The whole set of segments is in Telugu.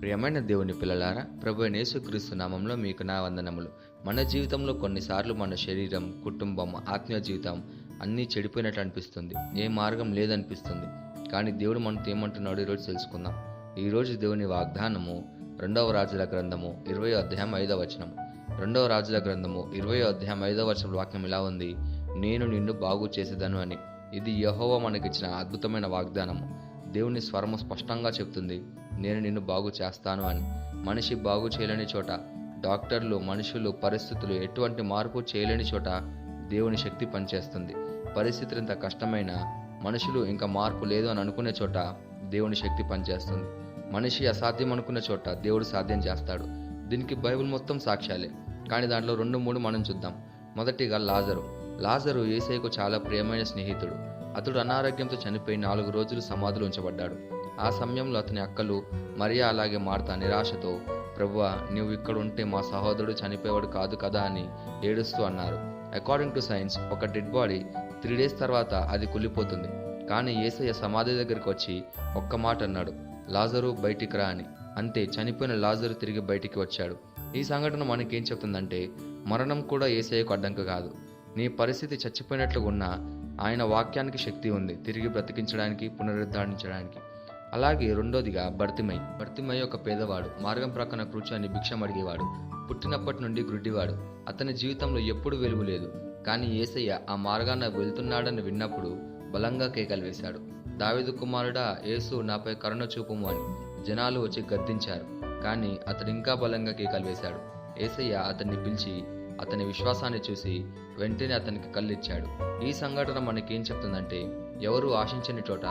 ప్రియమైన దేవుని పిల్లలారా, ప్రభు అయిన యేసుక్రీస్తు నామంలో మీకు నా వందనములు. మన జీవితంలో కొన్నిసార్లు మన శరీరం, కుటుంబం, ఆత్మీయ జీవితం అన్నీ చెడిపోయినట్లు అనిపిస్తుంది. ఏ మార్గం లేదనిపిస్తుంది. కానీ దేవుడు మనతో ఏమంటున్నాడు ఈరోజు తెలుసుకుందాం. ఈరోజు దేవుని వాగ్దానము 2వ రాజుల గ్రంథము 20వ అధ్యాయం 5వ వచనం. 2వ రాజుల గ్రంథము 20వ అధ్యాయం 5వ వచనం వాక్యం ఇలా ఉంది: నేను నిన్ను బాగు చేసేదను అని. ఇది యెహోవా మనకిచ్చిన అద్భుతమైన వాగ్దానము. దేవుని స్వరము స్పష్టంగా చెప్తుంది, నేను నిన్ను బాగు చేస్తాను అని. మనిషి బాగు చేయలేని చోట, డాక్టర్లు, మనుషులు, పరిస్థితులు ఎటువంటి మార్పు చేయలేని చోట దేవుని శక్తి పనిచేస్తుంది. పరిస్థితులు ఇంత కష్టమైన, మనుషులు ఇంకా మార్పు లేదు అని అనుకునే చోట దేవుని శక్తి పనిచేస్తుంది. మనిషి అసాధ్యం అనుకునే చోట దేవుడు సాధ్యం చేస్తాడు. దీనికి బైబిల్ మొత్తం సాక్ష్యాలే, కానీ దాంట్లో 2-3 మనం చూద్దాం. మొదటిగా లాజరు యేసయ్యకు చాలా ప్రియమైన స్నేహితుడు. అతడు అనారోగ్యంతో చనిపోయి 4 రోజులు సమాధిలో ఉంచబడ్డాడు. ఆ సమయంలో అతని అక్కలు మరియా అలాగే మార్తా నిరాశతో, ప్రభువా, నీవు ఇక్కడ ఉంటే మా సహోదరుడు చనిపోయేవాడు కాదు కదా అని ఏడుస్తూ అన్నారు. అకార్డింగ్ టు సైన్స్, ఒక డెడ్ బాడీ 3 days తర్వాత అది కుళ్ళిపోతుంది. కానీ యేసయ్య సమాధి దగ్గరికి వచ్చి ఒక్క మాట అన్నాడు, లాజరు బయటికి రా అని. అంతే, చనిపోయిన లాజరు తిరిగి బయటికి వచ్చాడు. ఈ సంఘటన మనకేం చెప్తుందంటే, మరణం కూడా యేసయ్యకు అడ్డంకి కాదు. నీ పరిస్థితి చచ్చిపోయినట్లుగా ఉన్నా ఆయన వాక్యానికి శక్తి ఉంది, తిరిగి బ్రతికించడానికి, పునరుద్ధరించడానికి. అలాగే రెండోదిగా బర్తిమై ఒక పేదవాడు, మార్గం ప్రక్కన కూర్చొని భిక్షం అడిగేవాడు. పుట్టినప్పటి నుండి గ్రుడ్డివాడు. అతని జీవితంలో ఎప్పుడు వెలుగు లేదు. కానీ యేసయ్య ఆ మార్గాన వెళ్తున్నాడని విన్నప్పుడు బలంగా కేకలు వేశాడు, దావీదు కుమారుడా, యేసు, నాపై కరుణ చూపుము అని. జనాలు వచ్చి గద్దించారు, కానీ అతడు ఇంకా బలంగా కేకలు వేశాడు. యేసయ్య అతన్ని పిలిచి అతని విశ్వాసాన్ని చూసి వెంటనే అతనికి కళ్ళిచ్చాడు. ఈ సంఘటన మనకేం చెప్తుందంటే, ఎవరు ఆశించని చోట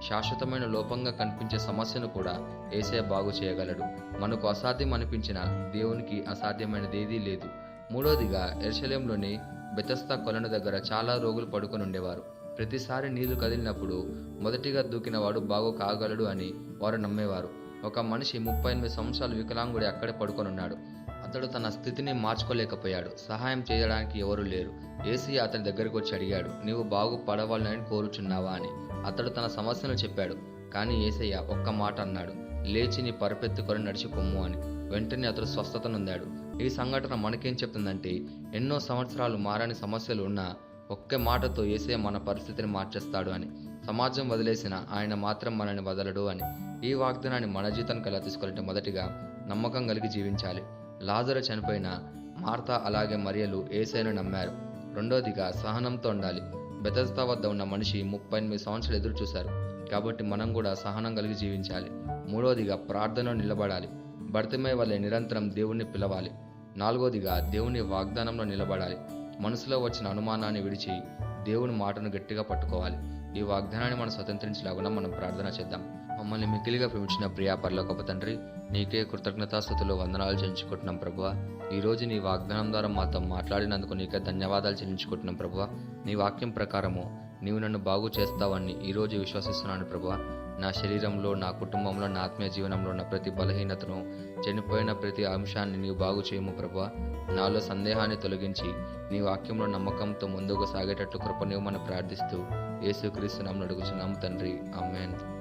శాశ్వతమైన లోపంగా కనిపించే సమస్యను కూడా యేసయ్య బాగు చేయగలడు. మనకు అసాధ్యం అనిపించిన దేవునికి అసాధ్యమైనది ఏదీ లేదు. మూడోదిగా, యెరూషలేములోని బెతెస్దా కొలను దగ్గర చాలా రోగులు పడుకొని ఉండేవారు. ప్రతిసారి నీళ్లు కదిలినప్పుడు మొదటిగా దూకిన వాడు బాగు కాగలడు అని వారు నమ్మేవారు. ఒక మనిషి 38 సంవత్సరాలు వికలాంగుడి అక్కడే పడుకొనున్నాడు. అతడు తన స్థితిని మార్చుకోలేకపోయాడు. సహాయం చేయడానికి ఎవరూ లేరు. యేసయ్య అతని దగ్గరకు వచ్చి అడిగాడు, నీవు బాగుపడవాలని కోరుచున్నావా అని. అతడు తన సమస్యను చెప్పాడు. కానీ యేసయ్య ఒక్క మాట అన్నాడు, లేచి నీ పరుపెత్తుకొని నడిచి పొమ్ము అని. వెంటనే అతడు స్వస్థత నొందాడు. ఈ సంఘటన మనకేం చెప్తుందంటే, ఎన్నో సంవత్సరాలు మారని సమస్యలు ఉన్నా ఒక్క మాటతో యేసయ్య మన పరిస్థితిని మార్చేస్తాడు అని. సమాజం వదిలేసిన ఆయన మాత్రం మనల్ని వదలడు అని. ఈ వాగ్దానాన్ని మన జీవితానికి ఎలా తీసుకోవాలంటే, మొదటిగా నమ్మకం కలిగి జీవించాలి. లాజరు చనిపోయిన మార్తా అలాగే మరియలు యేసయ్యను నమ్మారు. రెండోదిగా, సహనంతో ఉండాలి. బెతెస్దా వద్ద ఉన్న మనిషి 38 సంవత్సరాలు ఎదురు చూశారు. కాబట్టి మనం కూడా సహనం కలిగి జీవించాలి. మూడోదిగా, ప్రార్థనలో నిలబడాలి. బర్తిమై వలె నిరంతరం దేవుణ్ణి పిలవాలి. నాలుగోదిగా, దేవుని వాగ్దానంలో నిలబడాలి. మనసులో వచ్చిన అనుమానాన్ని విడిచి దేవుని మాటను గట్టిగా పట్టుకోవాలి. ఈ వాగ్దానాన్ని మనం స్వతంత్రించలాగున మనం ప్రార్థన చేద్దాం. మమ్మల్ని మిక్కిలిగా ప్రేమించిన ప్రియా పరలోకపు తండ్రి, నీకే కృతజ్ఞతాస్తుతులు, వందనాలు చెల్లించుకుంటున్నాం ప్రభువా. ఈరోజు నీ వాగ్దానం ద్వారా మాతో మాట్లాడినందుకు నీకే ధన్యవాదాలు చెల్లించుకుంటున్నాం ప్రభువా. నీ వాక్యం ప్రకారము నీవు నన్ను బాగు చేస్తావని ఈరోజు విశ్వసిస్తున్నాను ప్రభువా. నా శరీరంలో, నా కుటుంబంలో, నా ఆత్మీయ జీవనంలో ఉన్న ప్రతి బలహీనతను, చనిపోయిన ప్రతి అంశాన్ని నీవు బాగు చేయము ప్రభువా. నాలో సందేహాన్ని తొలగించి నీ వాక్యంలో నమ్మకంతో ముందుకు సాగేటట్లు కృపనివ్వమని ప్రార్థిస్తూ యేసుక్రీస్తు నామమున అడుగుచున్నాము తండ్రి, ఆమేన్.